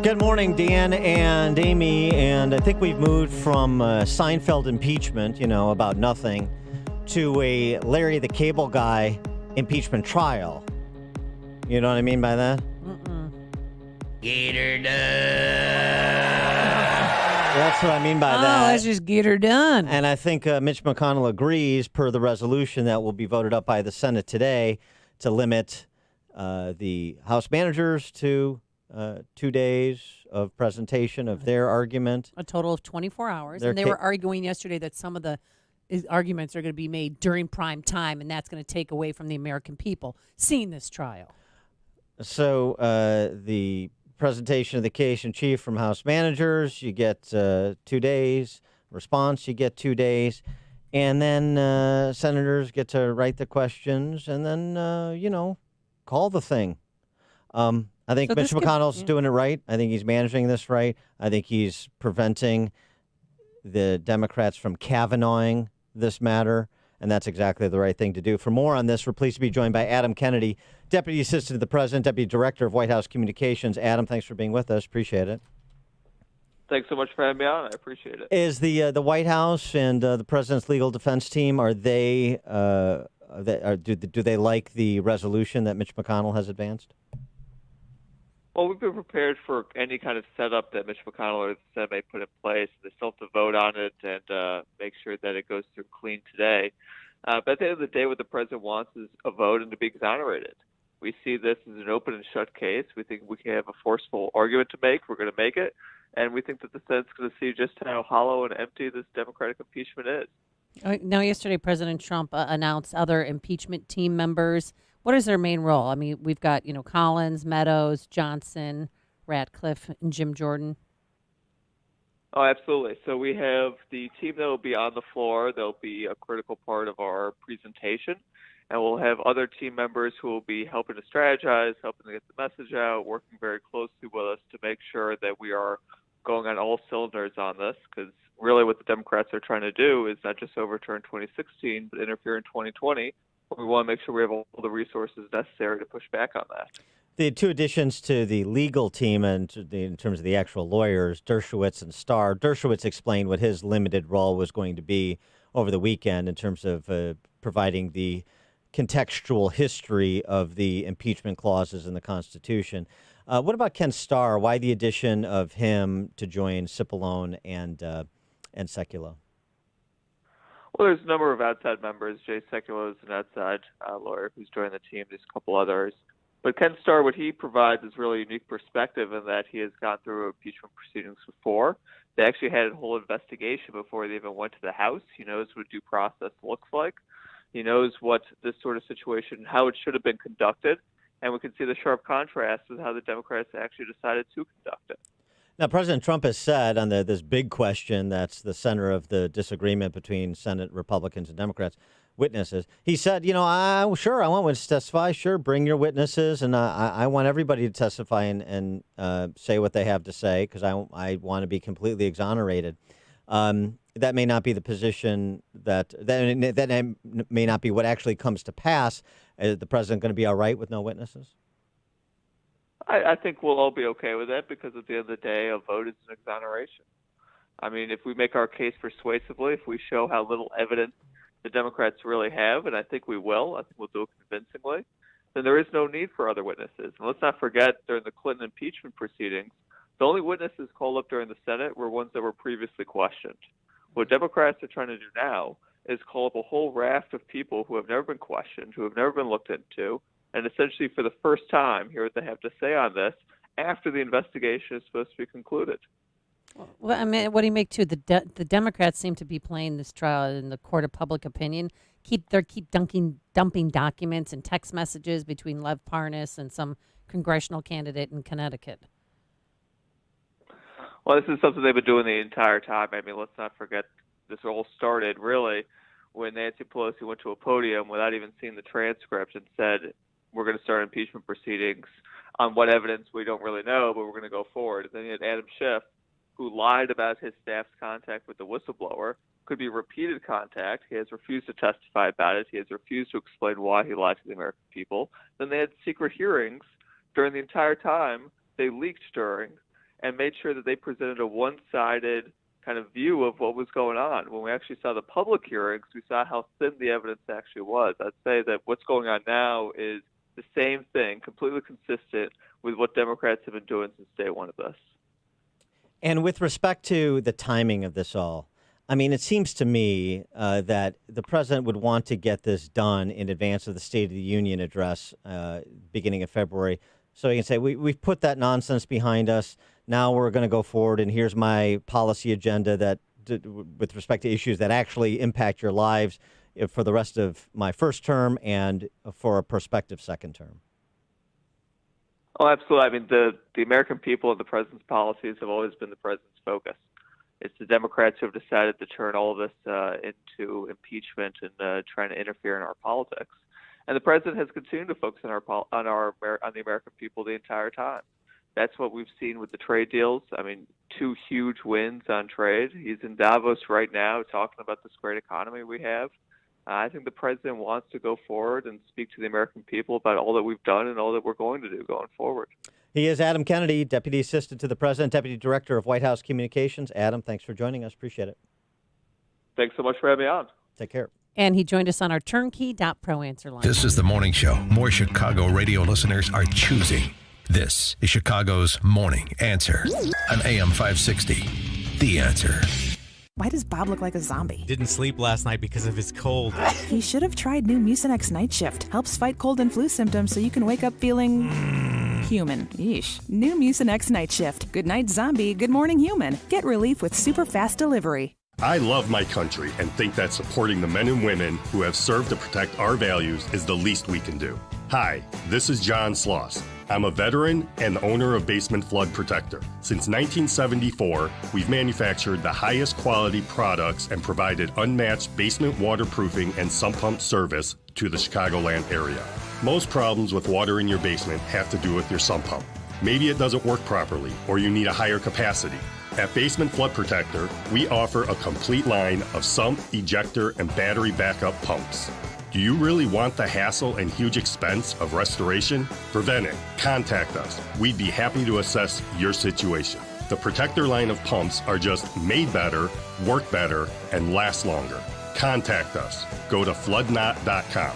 Good morning, Dan and Amy. And I think we've moved from Seinfeld impeachment, about nothing, to a Larry the Cable Guy impeachment trial. You know what I mean by that? Get her done. That's what I mean by Oh, that. let's just get her done. And I think Mitch McConnell agrees, per the resolution that will be voted up by the Senate today, to limit the House managers to 2 days of presentation of their argument. A total of 24 hours. And they were arguing yesterday that some of the arguments are going to be made during prime time, and that's going to take away from the American people seeing this trial. So the presentation of the case in chief from House managers, you get 2 days. Response, you get 2 days. And then senators get to write the questions and then, call the thing. I think Mitch McConnell's doing it right. I think he's managing this right. I think he's preventing the Democrats from Kavanaughing this matter, and that's exactly the right thing to do. For more on this, we're pleased to be joined by Adam Kennedy, Deputy Assistant to the President, Deputy Director of White House Communications. Adam, thanks for being with us. Appreciate it. Thanks so much for having me on. I appreciate it. Is the White House and the President's legal defense team, do they like the resolution that Mitch McConnell has advanced? Well, we've been prepared for any kind of setup that Mitch McConnell or the Senate may put in place. They still have to vote on it and make sure that it goes through clean today. But at the end of the day, what the president wants is a vote and to be exonerated. We see this as an open and shut case. We think we can have a forceful argument to make. We're going to make it. And we think that the Senate's going to see just how hollow and empty this Democratic impeachment is. Now, yesterday, President Trump announced other impeachment team members. What is their main role? I mean, we've got, Collins, Meadows, Johnson, Ratcliffe, and Jim Jordan. Oh, absolutely. So we have the team that will be on the floor. They'll be a critical part of our presentation. And we'll have other team members who will be helping to strategize, helping to get the message out, working very closely with us to make sure that we are going on all cylinders on this, because really what the Democrats are trying to do is not just overturn 2016, but interfere in 2020. We want to make sure we have all the resources necessary to push back on that. The two additions to the legal team in terms of the actual lawyers, Dershowitz and Starr. Dershowitz explained what his limited role was going to be over the weekend in terms of providing the contextual history of the impeachment clauses in the Constitution. What about Ken Starr? Why the addition of him to join Cipollone and Sekulow? Well, there's a number of outside members. Jay Sekulow is an outside lawyer who's joined the team. There's a couple others. But Ken Starr, what he provides is really a unique perspective in that he has gone through impeachment proceedings before. They actually had a whole investigation before they even went to the House. He knows what due process looks like. He knows what this sort of situation, how it should have been conducted. And we can see the sharp contrast with how the Democrats actually decided to conduct it. Now, President Trump has said on this big question that's the center of the disagreement between Senate Republicans and Democrats, witnesses. He said, I want witnesses to testify. Sure, bring your witnesses. And I want everybody to testify and say what they have to say because I want to be completely exonerated. That may not be the position that may not be what actually comes to pass. Is the president going to be all right with no witnesses? I think we'll all be okay with that because at the end of the day, a vote is an exoneration. I mean, if we make our case persuasively, if we show how little evidence the Democrats really have, and I think we will, I think we'll do it convincingly, then there is no need for other witnesses. And let's not forget, during the Clinton impeachment proceedings, the only witnesses called up during the Senate were ones that were previously questioned. What Democrats are trying to do now is call up a whole raft of people who have never been questioned, who have never been looked into, and essentially for the first time hear what they have to say on this after the investigation is supposed to be concluded. Well, I mean, what do you make too? The Democrats seem to be playing this trial in the court of public opinion. Keep dumping documents and text messages between Lev Parnas and some congressional candidate in Connecticut. Well, this is something they've been doing the entire time. I mean, let's not forget this all started really when Nancy Pelosi went to a podium without even seeing the transcript and said, we're going to start impeachment proceedings on what evidence we don't really know, but we're going to go forward. And then you had Adam Schiff, who lied about his staff's contact with the whistleblower. Could be repeated contact. He has refused to testify about it. He has refused to explain why he lied to the American people. Then they had secret hearings during the entire time they leaked during. and made sure that they presented a one-sided kind of view of what was going on. When we actually saw the public hearings, we saw how thin the evidence actually was. I'd say that what's going on now is the same thing, completely consistent with what Democrats have been doing since day one of this. And with respect to the timing of this all, I mean, it seems to me that the president would want to get this done in advance of the State of the Union address beginning of February. So he can say, we've put that nonsense behind us. Now we're going to go forward, and here's my policy agenda that, with respect to issues that actually impact your lives for the rest of my first term and for a prospective second term. Oh, absolutely. I mean, the American people and the president's policies have always been the president's focus. It's the Democrats who have decided to turn all of this into impeachment and trying to interfere in our politics. And the president has continued to focus on the American people the entire time. That's what we've seen with the trade deals. I mean, 2 huge wins on trade. He's in Davos right now talking about this great economy we have. I think the president wants to go forward and speak to the American people about all that we've done and all that we're going to do going forward. He is Adam Kennedy, Deputy Assistant to the President, Deputy Director of White House Communications. Adam, thanks for joining us. Appreciate it. Thanks so much for having me on. Take care. And he joined us on our turnkey.pro answer line. This is the morning show more Chicago radio listeners are choosing. This is Chicago's Morning Answer on AM 560. The Answer. Why does Bob look like a zombie? Didn't sleep last night because of his cold. He should have tried new Mucinex Night Shift. Helps fight cold and flu symptoms so you can wake up feeling human. Yeesh. New Mucinex Night Shift. Good night, zombie. Good morning, human. Get relief with super fast delivery. I love my country and think that supporting the men and women who have served to protect our values is the least we can do. Hi, this is John Sloss. I'm a veteran and the owner of Basement Flood Protector. Since 1974, we've manufactured the highest quality products and provided unmatched basement waterproofing and sump pump service to the Chicagoland area. Most problems with water in your basement have to do with your sump pump. Maybe it doesn't work properly or you need a higher capacity. At Basement Flood Protector, we offer a complete line of sump, ejector, and battery backup pumps. Do you really want the hassle and huge expense of restoration? Prevent it. Contact us. We'd be happy to assess your situation. The Protector line of pumps are just made better, work better, and last longer. Contact us. Go to floodnot.com.